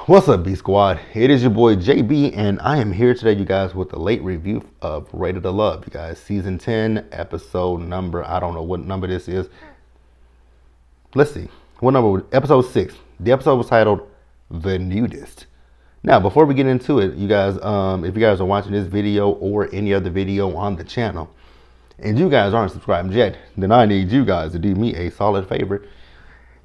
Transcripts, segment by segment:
What's up, B Squad? It is your boy JB, and I am here today, you guys, with a late review of Rated to Love, you guys. Season 10, episode number, I don't know what number this is. Let's see. What number? Episode 6. The episode was titled The Nudist. Now, before we get into it, you guys, if you guys are watching this video or any other video on the channel, and you guys aren't subscribed yet, then I need you guys to do me a solid favor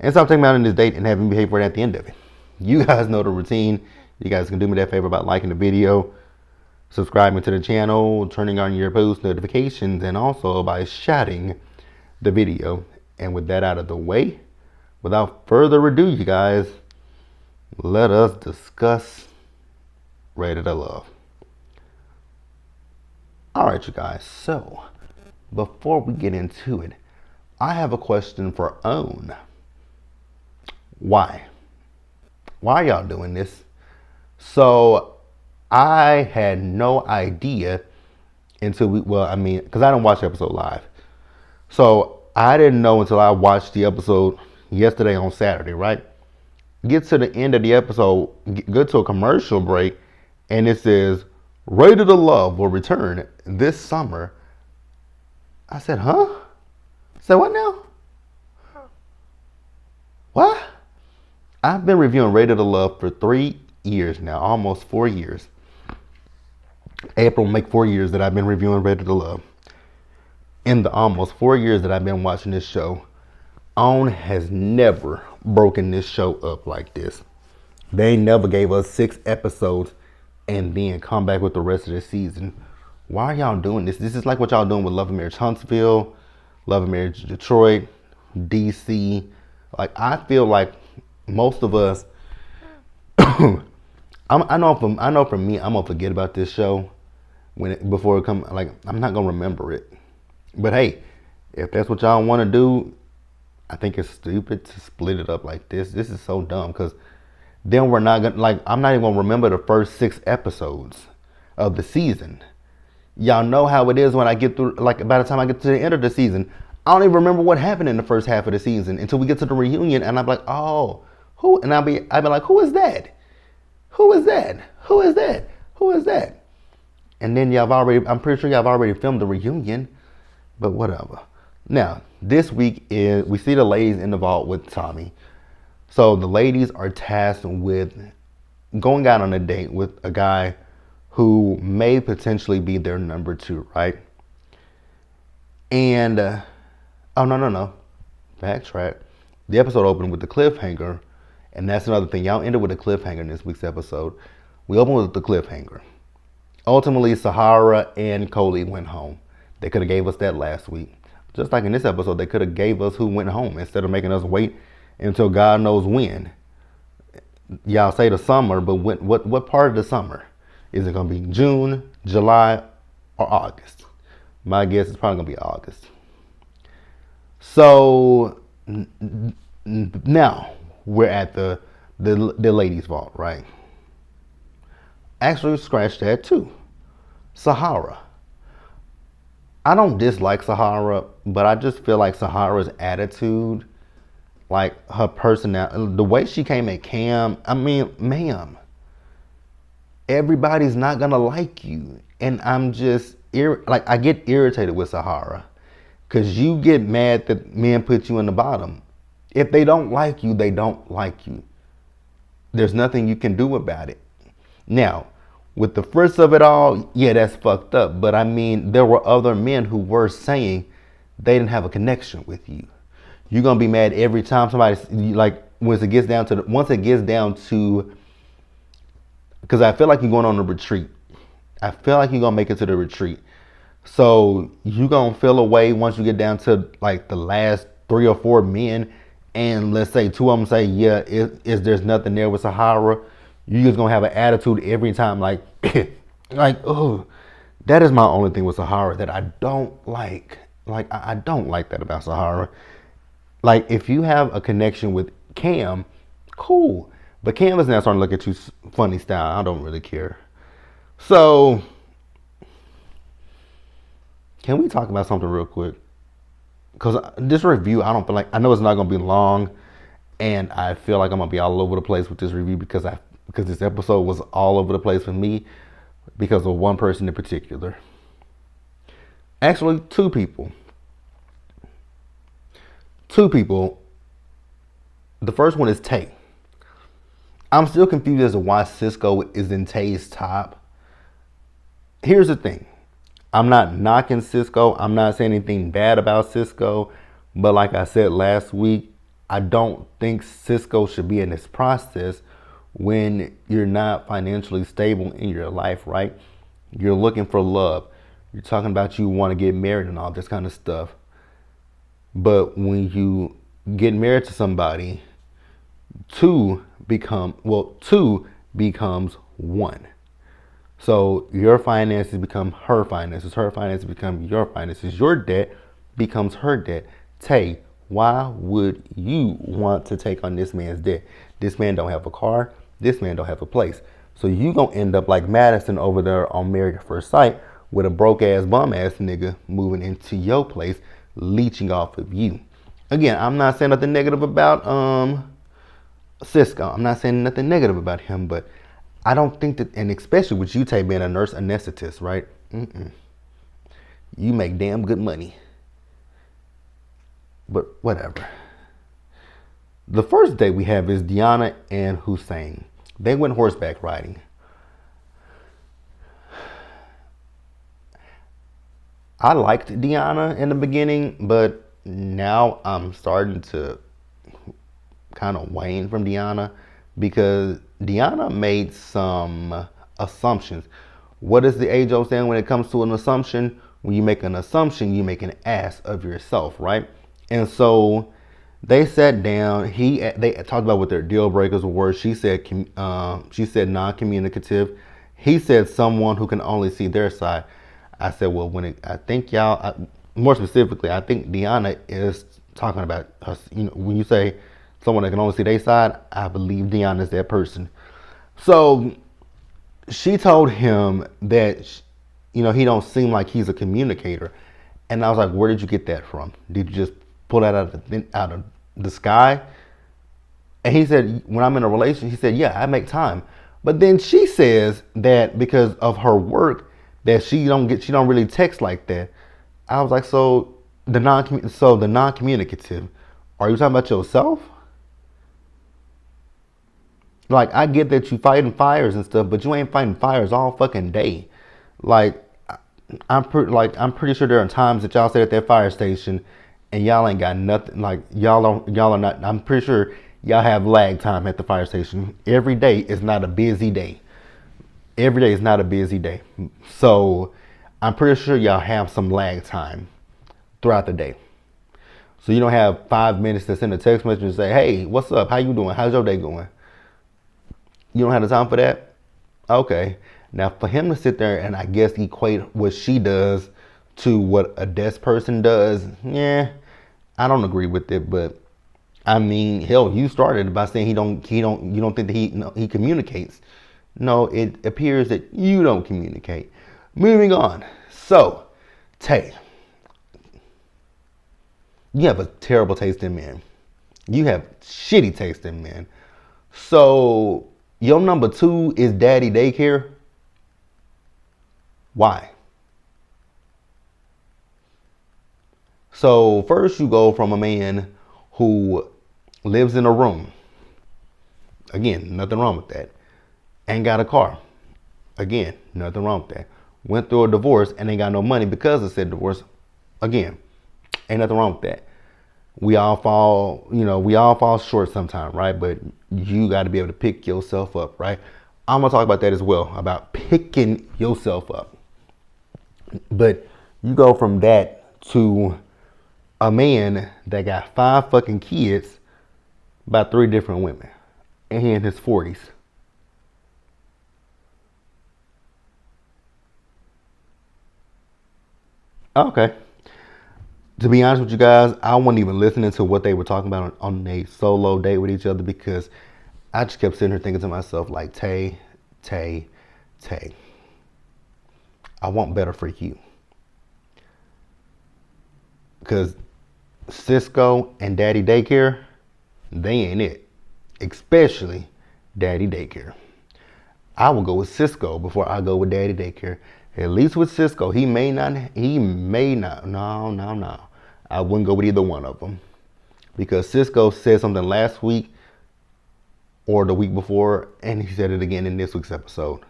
and stop taking me out on this date and having me pay for it at the end of it. You guys know the routine. You guys can do me that favor by liking the video, subscribing to the channel, turning on your post notifications, and also by sharing the video. And with that out of the way, without further ado, you guys, let us discuss Rated to Love. Alright, you guys, so before we get into it, I have a question for Own. Why? Why are y'all doing this? So I had no idea until because I didn't watch the episode live. So I didn't know until I watched the episode yesterday on Saturday, right? Get to the end of the episode, get to a commercial break, and it says, Rated to Love will return this summer. I said, huh? I said, what now? What? I've been reviewing Rated to Love for 3 years now, almost 4 years. April will make 4 years that I've been reviewing Rated to Love. In the almost 4 years that I've been watching this show, OWN has never broken this show up like this. They never gave us 6 episodes and then come back with the rest of the season. Why are y'all doing this? This is like what y'all doing with Love and Marriage Huntsville, Love and Marriage Detroit, DC. Like, I feel like most of us, I know for me, I'm gonna forget about this show before it come. Like, I'm not gonna remember it. But hey, if that's what y'all want to do, I think it's stupid to split it up like this. This is so dumb, because then we're not gonna, I'm not even gonna remember the first 6 episodes of the season. Y'all know how it is when I get through. Like, by the time I get to the end of the season, I don't even remember what happened in the first half of the season until we get to the reunion, and I'm like, oh. Who? And I'll be like, who is that? Who is that? Who is that? Who is that? And then I'm pretty sure y'all have already filmed the reunion, but whatever. Now, this week we see the ladies in the vault with Tommy. So the ladies are tasked with going out on a date with a guy who may potentially be their number 2, right? And, no. Backtrack. The episode opened with the cliffhanger. And that's another thing. Y'all ended with a cliffhanger in this week's episode. We opened with the cliffhanger. Ultimately, Sahara and Coley went home. They could have gave us that last week. Just like in this episode, they could have gave us who went home instead of making us wait until God knows when. Y'all say the summer, but what part of the summer? Is it going to be June, July, or August? My guess is probably going to be August. So now we're at the ladies' vault, right? Actually, scratch that too. Sahara. I don't dislike Sahara, but I just feel like Sahara's attitude, like her personality, the way she came at Cam, I mean, ma'am, everybody's not gonna like you. And I'm just, I get irritated with Sahara, because you get mad that men put you in the bottom. If they don't like you, they don't like you. There's nothing you can do about it. Now, with the first of it all, yeah, that's fucked up. But I mean, there were other men who were saying they didn't have a connection with you. You're going to be mad every time somebody, like, once it gets down to, because I feel like you're going on a retreat. I feel like you're going to make it to the retreat. So you're going to feel away once you get down to, like, the last 3 or 4 men. And let's say 2 of them say, yeah, there's nothing there with Sahara. You just gonna have an attitude every time, like, oh, that is my only thing with Sahara that I don't like. Like, I don't like that about Sahara. Like, if you have a connection with Cam, cool. But Cam is now starting to look at you funny style. I don't really care. So, can we talk about something real quick? Because this review, I don't feel like, I know it's not going to be long, and I feel like I'm going to be all over the place with this review because because this episode was all over the place for me because of one person in particular. Actually, two people. Two people. The first one is Tay. I'm still confused as to why Cisco is in Tay's top. Here's the thing. I'm not knocking Cisco. I'm not saying anything bad about Cisco. But like I said last week, I don't think Cisco should be in this process when you're not financially stable in your life, right? You're looking for love. You're talking about you want to get married and all this kind of stuff. But when you get married to somebody, two becomes one. So your finances become her finances become your finances, your debt becomes her debt. Tay, why would you want to take on this man's debt? This man don't have a car, this man don't have a place. So you gonna end up like Madison over there on Married at First Sight with a broke ass bum ass nigga moving into your place, leeching off of you. Again, I'm not saying nothing negative about Cisco. I'm not saying nothing negative about him, but I don't think that, and especially with you, Tay, being a nurse anesthetist, right? You make damn good money. But whatever. The first date we have is Deanna and Hussein. They went horseback riding. I liked Deanna in the beginning, but now I'm starting to kind of wane from Deanna because Deanna made some assumptions. What is the age old saying when it comes to an assumption? When you make an assumption, you make an ass of yourself, right? And so they sat down. They talked about what their deal breakers were. She said non-communicative. He said someone who can only see their side. I said, well, more specifically, I think Deanna is talking about us. You know, when you say someone that can only see their side, I believe Deanna is that person. So she told him that, he don't seem like he's a communicator. And I was like, where did you get that from? Did you just pull that out of the sky? And he said, when I'm in a relationship, he said, yeah, I make time. But then she says that because of her work, that she don't really text like that. I was like, so the non-communicative, are you talking about yourself? Like, I get that you fighting fires and stuff, but you ain't fighting fires all fucking day. Like, I'm pretty sure there are times that y'all sit at that fire station and y'all ain't got nothing. Like, y'all are not. I'm pretty sure y'all have lag time at the fire station. Every day is not a busy day. Every day is not a busy day. So I'm pretty sure y'all have some lag time throughout the day. So you don't have 5 minutes to send a text message and say, hey, what's up? How you doing? How's your day going? You don't have the time for that? Okay. Now for him to sit there and I guess equate what she does to what a desk person does, yeah, I don't agree with it. But I mean, hell, you started by saying you don't think that he communicates. No, it appears that you don't communicate. Moving on. So, Tay, you have a terrible taste in men. You have shitty taste in men. So, your number 2 is daddy daycare. Why? So, first you go from a man who lives in a room. Again, nothing wrong with that. Ain't got a car. Again, nothing wrong with that. Went through a divorce and ain't got no money because of said divorce. Again, ain't nothing wrong with that. We all fall short sometime, right? But you got to be able to pick yourself up, right? I'm going to talk about that as well, about picking yourself up. But you go from that to a man that got 5 fucking kids by 3 different women. And he in his 40s. Okay. To be honest with you guys, I wasn't even listening to what they were talking about on a solo date with each other because I just kept sitting here thinking to myself like, Tay, I want better for you. Because Cisco and Daddy Daycare, they ain't it. Especially Daddy Daycare. I would go with Cisco before I go with Daddy Daycare. At least with Cisco, no. I wouldn't go with either one of them. Because Cisco said something last week or the week before, and he said it again in this week's episode.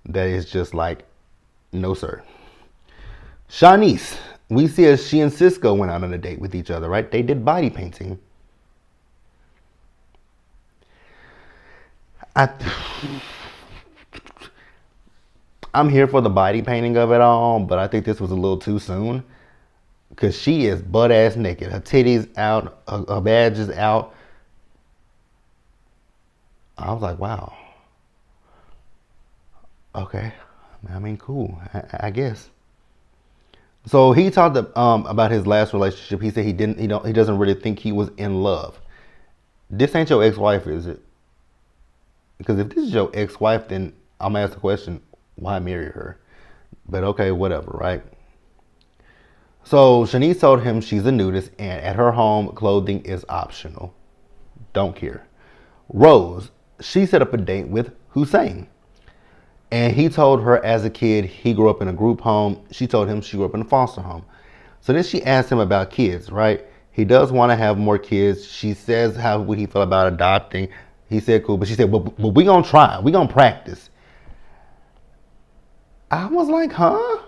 That is just like, no sir. Shanice, we see as she and Cisco went out on a date with each other, right? They did body painting. I'm here for the body painting of it all, but I think this was a little too soon. Because she is butt ass naked. Her titties out, her badge is out. I was like, wow. Okay. I mean, cool. I guess. So he talked about his last relationship. He said he doesn't really think he was in love. This ain't your ex-wife, is it? Because if this is your ex-wife, then I'm gonna ask the question, why marry her? But okay, whatever, right? So Shanice told him she's a nudist and at her home, clothing is optional. Don't care. Rose, she set up a date with Hussein. And he told her as a kid he grew up in a group home. She told him she grew up in a foster home. So then she asked him about kids, right? He does want to have more kids. She says how would he feel about adopting. He said cool, but she said, but we gonna try. We gonna practice. I was like, huh?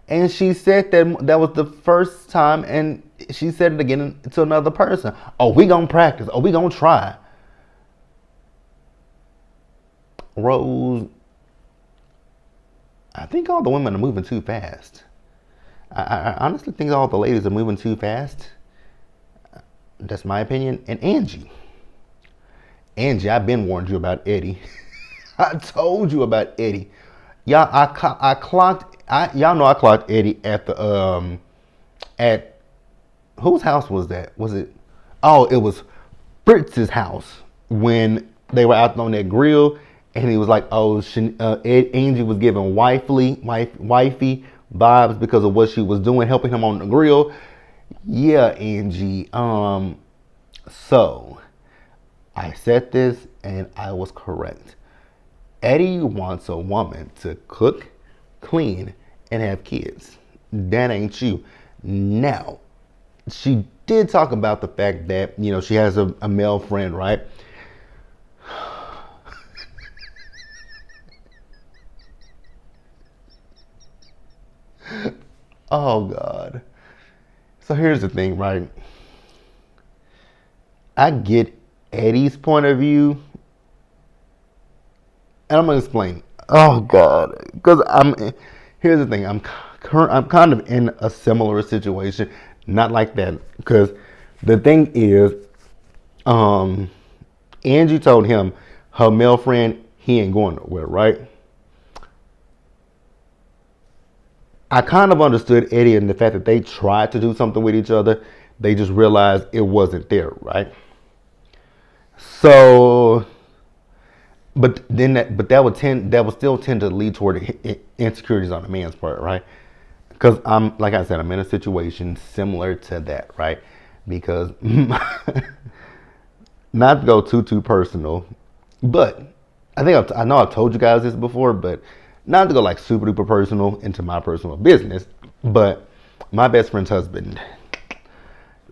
And she said that was the first time, and she said it again to another person. Oh, we gonna practice. Oh, we gonna try. Rose, I think all the women are moving too fast. I honestly think all the ladies are moving too fast. That's my opinion. And Angie, I've been warned you about Eddie. I told you about Eddie. Y'all, I clocked. Y'all know I clocked Eddie at the at whose house was that? Was it? Oh, it was Fritz's house when they were out on that grill, and he was like, "Oh, Angie was giving wifey vibes because of what she was doing, helping him on the grill." Yeah, Angie. So I said this, and I was correct. Eddie wants a woman to cook, clean, and have kids. That ain't you. Now, she did talk about the fact that, she has a male friend, right? Oh, God. So here's the thing, right? I get Eddie's point of view. And I'm gonna explain. Oh God, because Here's the thing. I'm kind of in a similar situation, not like that. Because the thing is, Angie told him her male friend he ain't going nowhere, right? I kind of understood Eddie and the fact that they tried to do something with each other. They just realized it wasn't there, right? So that would still tend to lead toward insecurities on the man's part, right? Because like I said, I'm in a situation similar to that, right? Because not to go too personal, but I know I've told you guys this before, but not to go like super duper personal into my personal business. But my best friend's husband,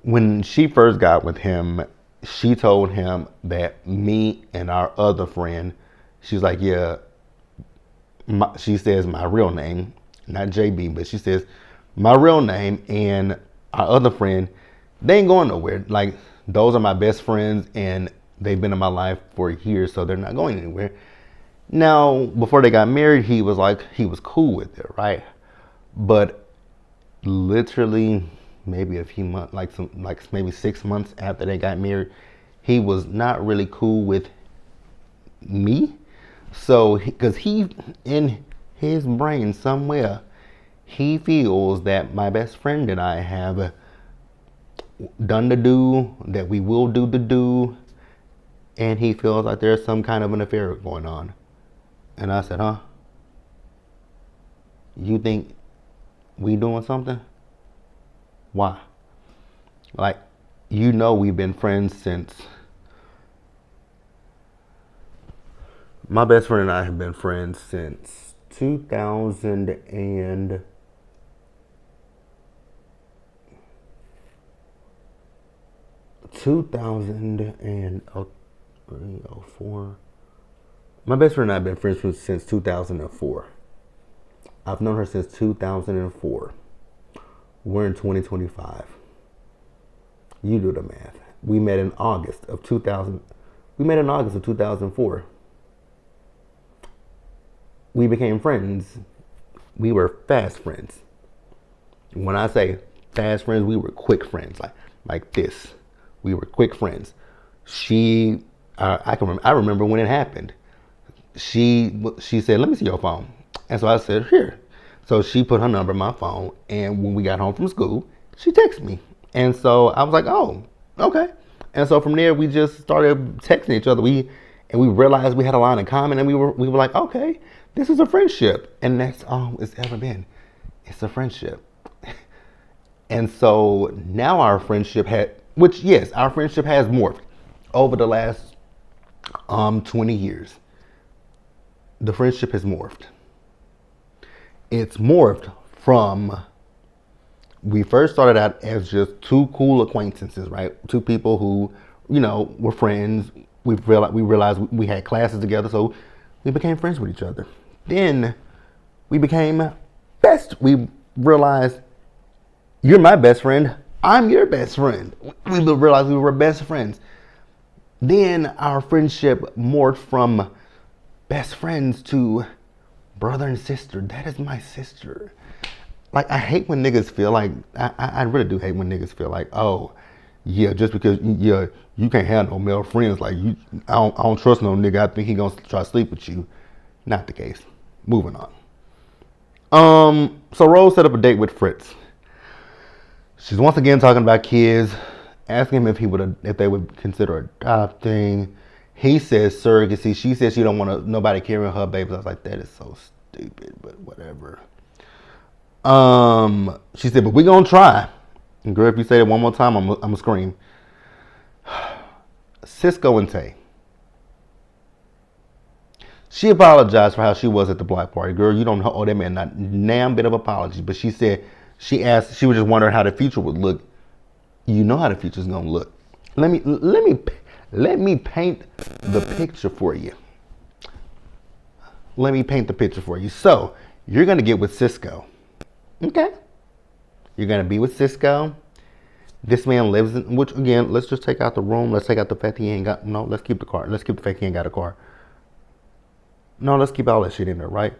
when she first got with him, she told him that me and our other friend, she's like, yeah, she says my real name, not JB, but she says my real name and our other friend, they ain't going nowhere. Like, those are my best friends and they've been in my life for years, so they're not going anywhere. Now, before they got married, he was cool with it, right? But literally maybe a few months, like maybe 6 months after they got married, he was not really cool with me. So, because he, in his brain somewhere, he feels that my best friend and I have done the do, that we will do the do, and he feels like there's some kind of an affair going on. And I said, huh? You think we doing something? Why? Like, we've been friends since My best friend and I have been friends since 2000 and 2004. My best friend and I have been friends since 2004. I've known her since 2004. We're in 2025. You do the math. We met in August of 2000. We met in August of 2004. We became friends. We were fast friends. When I say fast friends, we were quick friends, like this. We were quick friends. I remember when it happened. She said, "Let me see your phone," and so I said, "Here." So she put her number in my phone, and when we got home from school, she texted me, and so I was like, "Oh, okay." And so from there, we just started texting each other. We realized we had a lot in common, and we were like, "Okay, this is a friendship," and that's all it's ever been. It's a friendship. And so now our friendship our friendship has morphed over the last 20 years. The friendship has morphed. It's morphed from we first started out as just two cool acquaintances, right? Two people who, were friends. We realized we had classes together, so we became friends with each other. Then we became we realized you're my best friend, I'm your best friend. We realized we were best friends. Then our friendship morphed from best friends to brother and sister. That is my sister. Like, I hate when niggas feel like, I really do hate when niggas feel like, oh, yeah, just because you can't have no male friends, like I don't trust no nigga. I think he gonna try to sleep with you. Not the case. Moving on. So Rose set up a date with Fritz. She's once again talking about kids, asking him if they would consider adopting. He says surrogacy. She says she don't want nobody carrying her babies. I was like, that is so stupid, but whatever. She said, but we gonna try. And girl, if you say it one more time, I'm gonna scream. Cisco and Tay. She apologized for how she was at the block party. Girl, you don't owe that man not damn bit of apology. But she said she was just wondering how the future would look. You know how the future's gonna look. Let me paint the picture for you. Let me paint the picture for you. So you're gonna get with Cisco. Okay. You're gonna be with Cisco. This man lives in, which again, let's just take out the room. Let's take out the fact he ain't got, no, let's keep the car. Let's keep the fact he ain't got a car. No, let's keep all that shit in there, right?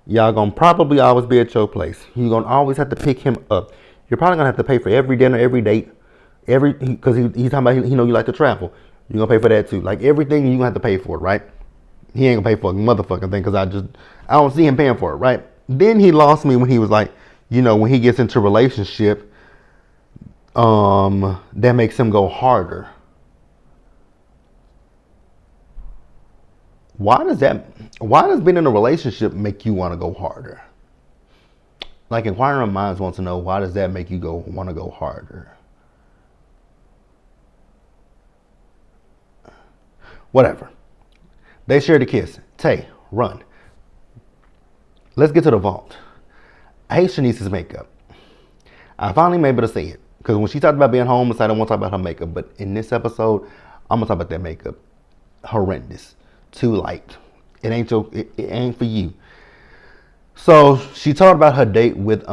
Y'all gonna probably always be at your place. You're gonna always have to pick him up. You're probably gonna have to pay for every dinner, every date, because he's talking about, he know you like to travel. You're gonna pay for that too. Like everything, you're gonna have to pay for it, right? He ain't gonna pay for a motherfucking thing because I don't see him paying for it, right? Then he lost me when he was like, when he gets into a relationship, that makes him go harder. Why does being in a relationship make you want to go harder? Like, inquiring minds want to know, why does that make you want to go harder? Whatever. They shared a kiss. Tay, run. Let's get to the vault. I hate Shanice's makeup. I finally made able to say it. Because when she talked about being homeless, I don't want to talk about her makeup. But in this episode, I'm going to talk about that makeup. Horrendous. Too light. It ain't for you. So she talked about her date with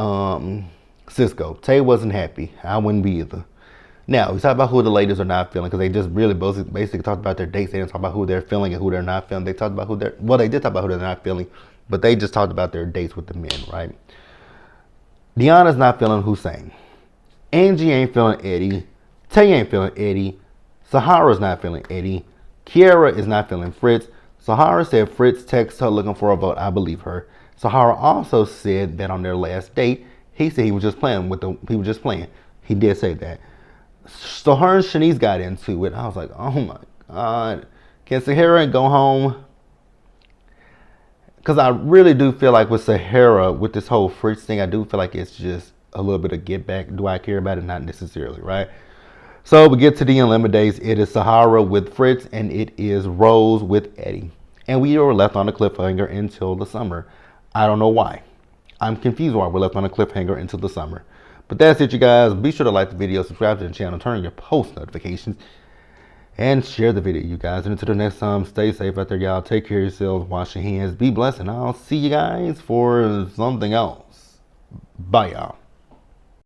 Cisco. Tay wasn't happy. I wouldn't be either. Now, we talked about who the ladies are not feeling, because they just really basically talked about their dates. They didn't talk about who they're feeling and who they're not feeling. They talked about they did talk about who they're not feeling, but they just talked about their dates with the men, right? Deanna's not feeling Hussein. Angie ain't feeling Eddie. Tay ain't feeling Eddie. Sahara's not feeling Eddie. Kiara is not feeling Fritz. Sahara said Fritz texted her looking for a vote. I believe her. Sahara also said that on their last date, he said he was just playing. He did say that. So her and Shanice got into it. I was like, oh my God. Can Sahara go home? Because I really do feel like with Sahara, with this whole Fritz thing, I do feel like it's just a little bit of get back. Do I care about it? Not necessarily, right? So we get to the eliminates. It is Sahara with Fritz, and it is Rose with Eddie. and we were left on a cliffhanger until the summer. I don't know why. I'm confused why we're left on a cliffhanger until the summer. But that's it, you guys. Be sure to like the video, subscribe to the channel, turn on your post notifications, and share the video, you guys. And until the next time, stay safe out there, y'all. Take care of yourselves, wash your hands, be blessed, and I'll see you guys for something else. Bye, y'all.